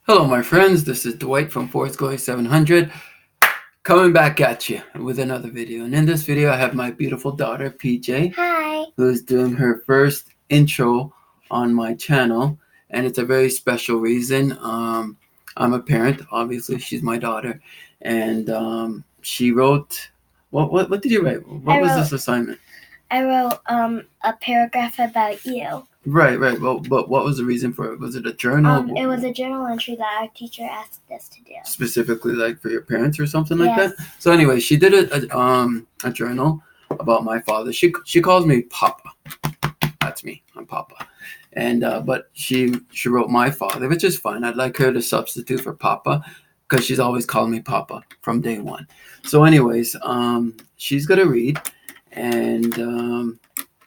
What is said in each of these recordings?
Hello, my friends. This is Dwight from Force Going 700 coming back at you with another video. And in this video, I have my beautiful daughter, PJ, Hi. who's doing her first intro on my channel. And it's a very special reason. I'm a parent, obviously. She's my daughter. And she wrote, what did you write? What was this assignment? I wrote a paragraph about you. Right. Well, but what was the reason for it? Was it a journal? It was a journal entry that our teacher asked us to do. Specifically, like for your parents or something like Yes. that. So anyway, she did a journal about my father. She calls me Papa. That's me. I'm Papa. And but she wrote my father, which is fine. I'd like her to substitute for Papa because she's always called me Papa from day one. So anyways, she's gonna read, and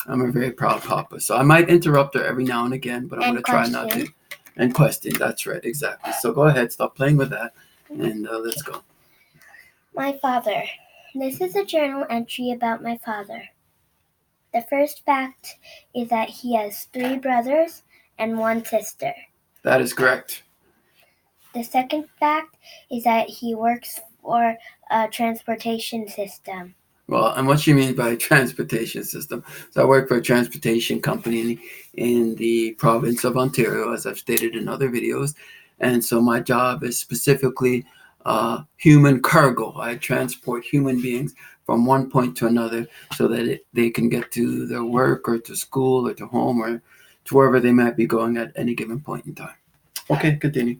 I'm a very proud Papa. So I might interrupt her every now and again, but I'm gonna try not to. And question. That's right, exactly. So go ahead, stop playing with that, and let's go. My father. This is a journal entry about my father. The first fact is that he has 3 brothers and 1 sister. That is correct. The second fact is that he works for a transportation system. Well, and what she means by transportation system. So I work for a transportation company in the province of Ontario, as I've stated in other videos. And so my job is specifically human cargo. I transport human beings from one point to another so that they can get to their work or to school or to home or to wherever they might be going at any given point in time. Okay, continue.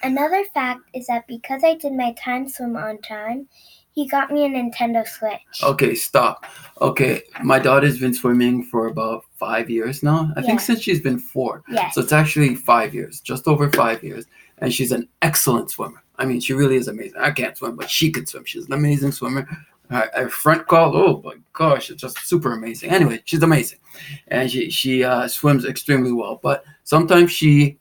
Another fact is that because I did my time swim on time, he got me a Nintendo Switch. Okay, stop. Okay, my daughter's been swimming for about 5 years now. I think since she's been 4. Yes. So it's actually 5 years, just over 5 years. And she's an excellent swimmer. I mean, she really is amazing. I can't swim, but she can swim. She's an amazing swimmer. Her front call, oh my gosh, it's just super amazing. Anyway, she's amazing. And she swims extremely well. But sometimes she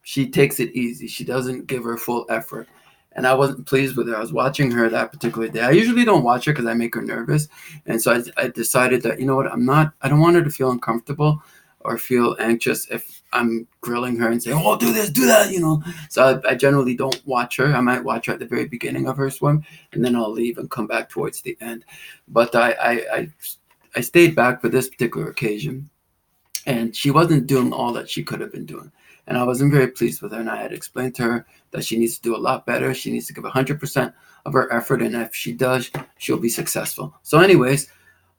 takes it easy. She doesn't give her full effort. And I wasn't pleased with her. I was watching her that particular day. I usually don't watch her because I make her nervous. And so I decided that, you know what, I don't want her to feel uncomfortable or feel anxious if I'm grilling her and saying, oh, do this, do that, So I generally don't watch her. I might watch her at the very beginning of her swim, and then I'll leave and come back towards the end. But I stayed back for this particular occasion, and she wasn't doing all that she could have been doing. And I wasn't very pleased with her, and I had explained to her that she needs to do a lot better. She needs to give 100% of her effort, and if she does, she'll be successful. So anyways,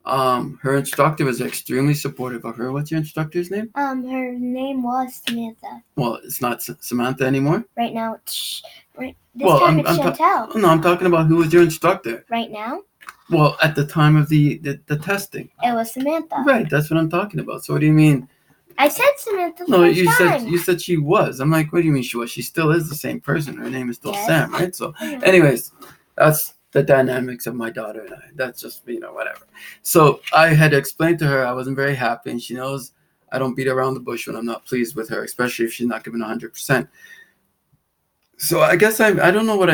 her instructor was extremely supportive of her. What's your instructor's name? Her name was Samantha. Well, it's not Samantha anymore? Right now, it's Chantel. No, I'm talking about who was your instructor. Right now? Well, at the time of the testing. It was Samantha. Right, that's what I'm talking about. So what do you mean? I said Samantha. No, you said she was. I'm like, what do you mean she was? She still is the same person. Her name is still Sam, right? So, anyways, that's the dynamics of my daughter and I. That's just whatever. So I had explained to her I wasn't very happy, and she knows I don't beat around the bush when I'm not pleased with her, especially if she's not giving 100%. So I guess I don't know what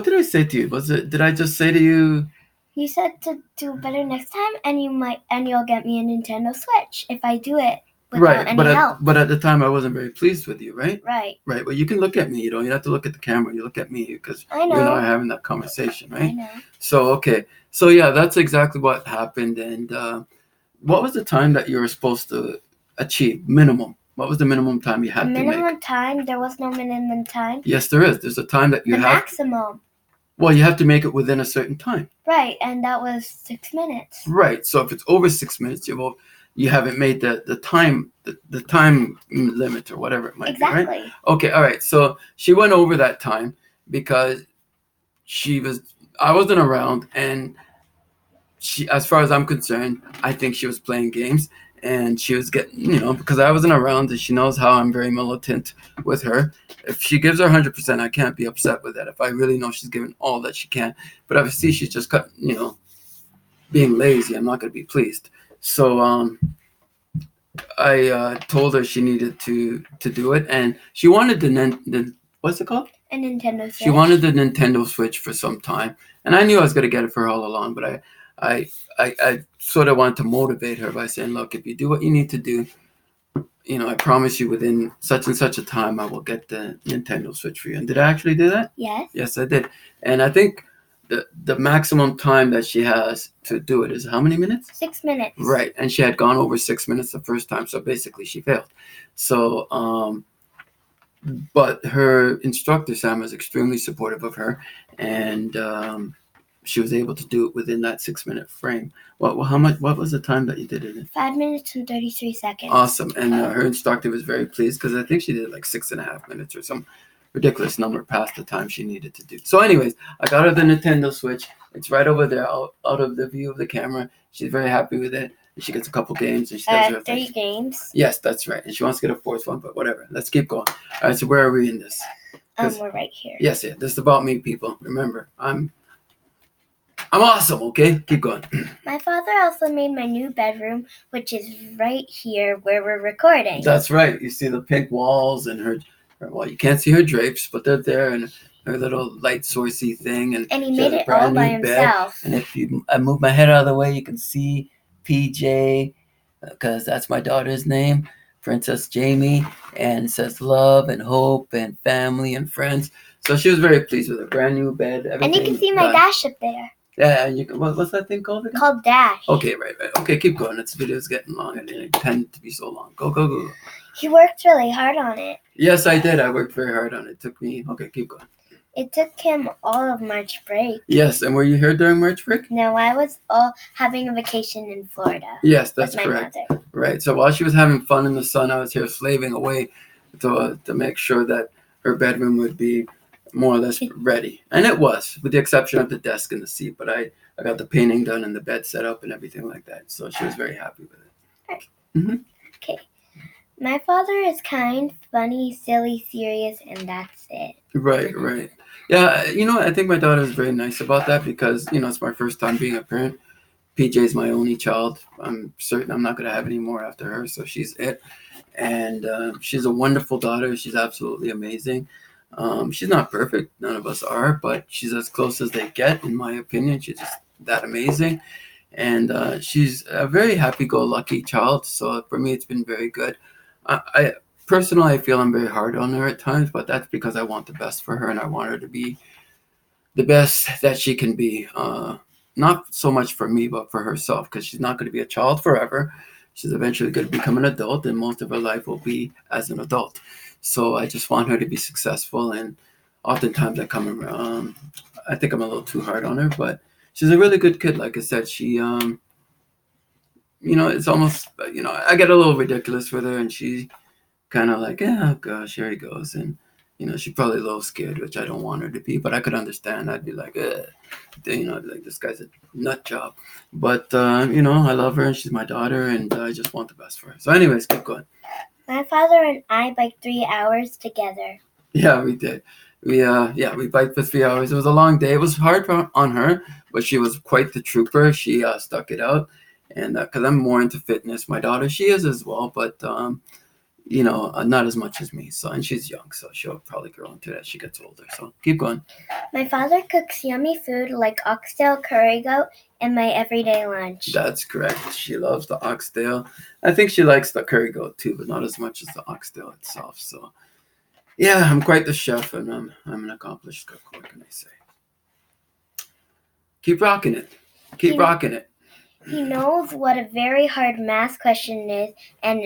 did I say to you? Did I just say to you? You said to do better next time, and you'll get me a Nintendo Switch if I do it. Right, but at the time I wasn't very pleased with you, right? Right. Well, you can look at me. You don't have to look at the camera. You look at me because I know. you and I are having that conversation, right? I know. So okay, so yeah, that's exactly what happened. And what was the time that you were supposed to achieve minimum? What was the minimum time you had to make? Minimum time? There was no minimum time. Yes, there is. There's a time that you have. Maximum. Well, you have to make it within a certain time. Right, and that was 6 minutes. Right. So if it's over 6 minutes, you haven't made the time limit or whatever it might be, right? Okay, all right. So she went over that time because I wasn't around, and she, as far as I'm concerned, I think she was playing games, and she was getting, because I wasn't around, and she knows how I'm very militant with her. If she gives her 100%, I can't be upset with that. If I really know she's giving all that she can, but if I see she's just being lazy, I'm not going to be pleased. So I told her she needed to do it, and she wanted the what's it called? A Nintendo Switch. She wanted the Nintendo Switch for some time, and I knew I was going to get it for her all along. But I sort of wanted to motivate her by saying, "Look, if you do what you need to do, I promise you within such and such a time I will get the Nintendo Switch for you. And did I actually do that? Yes. Yes, I did. And I think the maximum time that she has to do it is how many minutes? 6 minutes. Right. And she had gone over 6 minutes the first time, so basically she failed. So, but her instructor, Sam, was extremely supportive of her, and she was able to do it within that 6 minute frame. What was the time that you did it in? 5 minutes and 33 seconds. Awesome. And her instructor was very pleased because I think she did like 6.5 minutes or some ridiculous number past the time she needed to do. So anyways, I got her the Nintendo Switch. It's right over there out of the view of the camera. She's very happy with it. And she gets a couple games and she does her 3 thing. games. Yes, that's right. And she wants to get a fourth one, but whatever. Let's keep going. All right, so where are we in this? We're right here. Yes, yeah. This is about me, people. Remember, I'm awesome, okay? Keep going. My father also made my new bedroom, which is right here where we're recording. That's right. You see the pink walls and her well, you can't see her drapes, but they're there, and her little light sourcey thing. And he she made has a it all brand by new bed. himself. And if I move my head out of the way, you can see PJ, because that's my daughter's name, Princess Jamie, and it says love and hope and family and friends. So she was very pleased with her brand new bed. And you can see my dash up there. Yeah, and you can, what's that thing called again? Called dash. Okay, right. Okay, keep going. This video's getting long. I didn't intend to be so long. Go. He worked really hard on it. Yes, I did. I worked very hard on it. It took me... Okay, keep going. It took him all of March break. Yes, and were you here during March break? No, I was all having a vacation in Florida. Yes, that's with my correct. mother. Right, so while she was having fun in the sun, I was here slaving away to make sure that her bedroom would be more or less ready. And it was, with the exception of the desk and the seat. But I got the painting done and the bed set up and everything like that. So she was very happy with it. Right. Mm-hmm. Okay. My father is kind, funny, silly, serious, and that's it. Right. Yeah, I think my daughter is very nice about that because, it's my first time being a parent. PJ's my only child. I'm certain I'm not going to have any more after her, so she's it. And she's a wonderful daughter. She's absolutely amazing. She's not perfect. None of us are, but she's as close as they get, in my opinion. She's just that amazing. And she's a very happy-go-lucky child, so for me it's been very good. I personally, I feel I'm very hard on her at times, but that's because I want the best for her and I want her to be the best that she can be. Not so much for me, but for herself, because she's not going to be a child forever. She's eventually going to become an adult, and most of her life will be as an adult. So I just want her to be successful, and oftentimes I come around. I think I'm a little too hard on her, but she's a really good kid. Like I said, she, it's almost, I get a little ridiculous with her, and she kind of like, oh gosh, here he goes, and she's probably a little scared, which I don't want her to be, but I could understand. I'd be like, I'd be like, this guy's a nut job. But I love her, and she's my daughter, and I just want the best for her. So anyways, keep going. My father and I biked 3 hours together. Yeah, we did. We biked for 3 hours. It was a long day. It was hard on her, but she was quite the trooper. She stuck it out, and because I'm more into fitness, my daughter, she is as well, but not as much as me. So, and she's young, so she'll probably grow into that as she gets older. So keep going. My father cooks yummy food like oxtail, curry goat, and my everyday lunch. That's correct. She loves the oxtail. I think she likes the curry goat too, but not as much as the oxtail itself. So yeah, I'm quite the chef, and I'm an accomplished cook. What can I say? Keep rocking it. Keep rocking it. He knows what a very hard math question is, and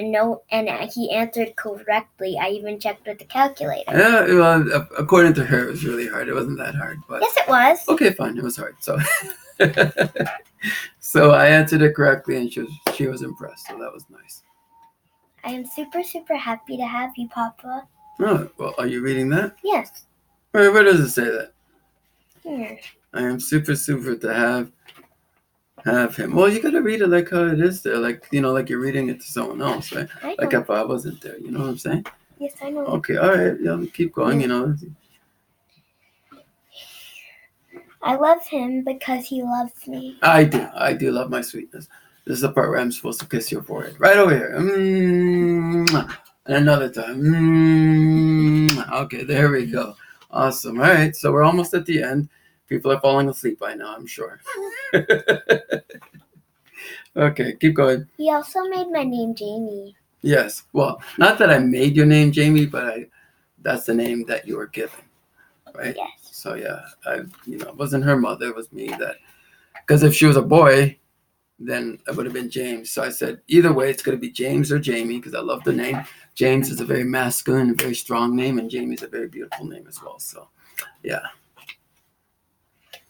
he answered correctly. I even checked with the calculator. Yeah, well, according to her, it was really hard. It wasn't that hard, but yes, it was. Okay, fine. It was hard. So, so I answered it correctly, and she was impressed. So that was nice. I am super, super happy to have you, Papa. Oh, well, are you reading that? Yes. Where does it say that? Here. I am super, super to have him. Well, you gotta read it like how it is there, like like you're reading it to someone else, right? Like if I wasn't there, you know what I'm saying? Yes, I know. Okay, all right, yeah, keep going. I love him because he loves me. I do love my sweetness. This is the part where I'm supposed to kiss your forehead, right over here. And another time. Okay, there we go. Awesome. All right, so we're almost at the end. People are falling asleep by now, I'm sure. Okay, keep going. He also made my name Jamie. Yes. Well, not that I made your name Jamie, but that's the name that you were given, right? Yes. So yeah, it wasn't her mother, it was me that, because if she was a boy, then it would have been James. So I said, either way, it's going to be James or Jamie because I love the name. James is a very masculine, very strong name, and Jamie's a very beautiful name as well. So, yeah.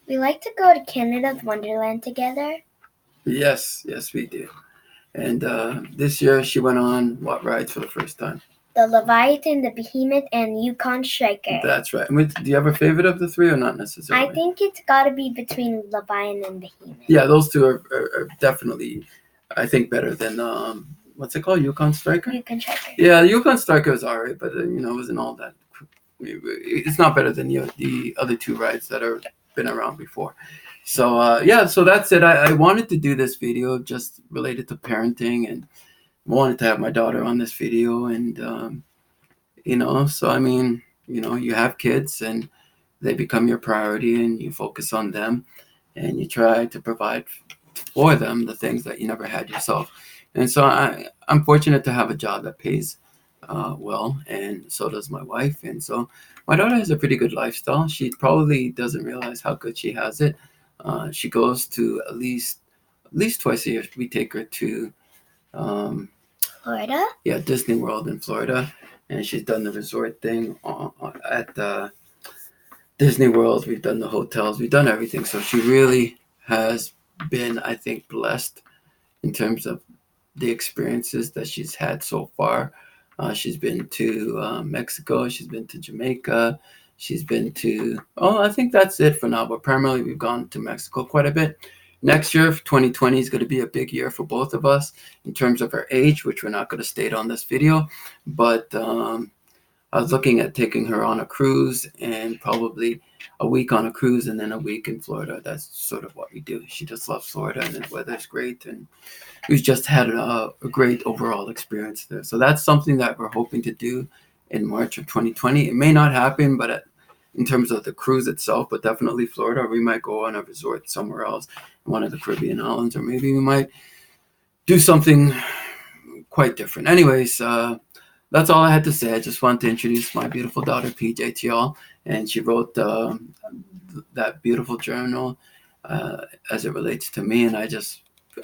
We like to go to Canada's Wonderland together. Yes, we did. And this year she went on what rides for the first time? The Leviathan, the Behemoth, and Yukon Striker. That's right. Do you have a favorite of the three or not necessarily? I think it's got to be between Leviathan and Behemoth. Yeah, those two are definitely, I think, better than, what's it called? Yukon Striker? Yukon Striker. Yeah, the Yukon Striker is all right, but, it wasn't all that. It's not better than the other two rides that have been around before. So, so that's it. I wanted to do this video just related to parenting, and wanted to have my daughter on this video. And, so, I mean, you have kids and they become your priority and you focus on them and you try to provide for them the things that you never had yourself. And so I'm fortunate to have a job that pays well, and so does my wife. And so my daughter has a pretty good lifestyle. She probably doesn't realize how good she has it. She goes to at least twice a year. We take her to Florida? Yeah, Disney World in Florida, and she's done the resort thing at Disney World. We've done the hotels. We've done everything. So she really has been, I think, blessed in terms of the experiences that she's had so far. She's been to Mexico. She's been to Jamaica. She's been to, I think that's it for now. But primarily, we've gone to Mexico quite a bit. Next year, 2020, is going to be a big year for both of us in terms of her age, which we're not going to state on this video. But I was looking at taking her on a cruise, and probably a week on a cruise and then a week in Florida. That's sort of what we do. She just loves Florida, and the weather's great, and we've just had a great overall experience there. So that's something that we're hoping to do in March of 2020. It may not happen, but in terms of the cruise itself, but definitely Florida. We might go on a resort somewhere else, one of the Caribbean islands, or maybe we might do something quite different. Anyways, that's all I had to say. I just wanted to introduce my beautiful daughter, PJ, to y'all. And she wrote that beautiful journal as it relates to me. And I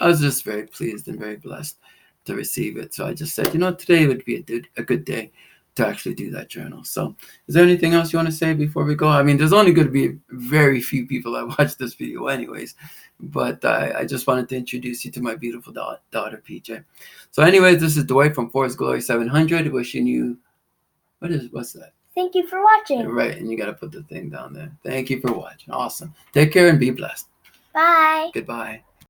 was just very pleased and very blessed to receive it. So I just said, today would be a good day to actually do that journal. So is there anything else you want to say before we go? I mean, there's only going to be very few people that watch this video anyways. But I just wanted to introduce you to my beautiful daughter, PJ. So anyways, this is Dwight from Forest Glory 700 wishing you, what's that? Thank you for watching. Right, and you got to put the thing down there. Thank you for watching. Awesome. Take care and be blessed. Bye. Goodbye.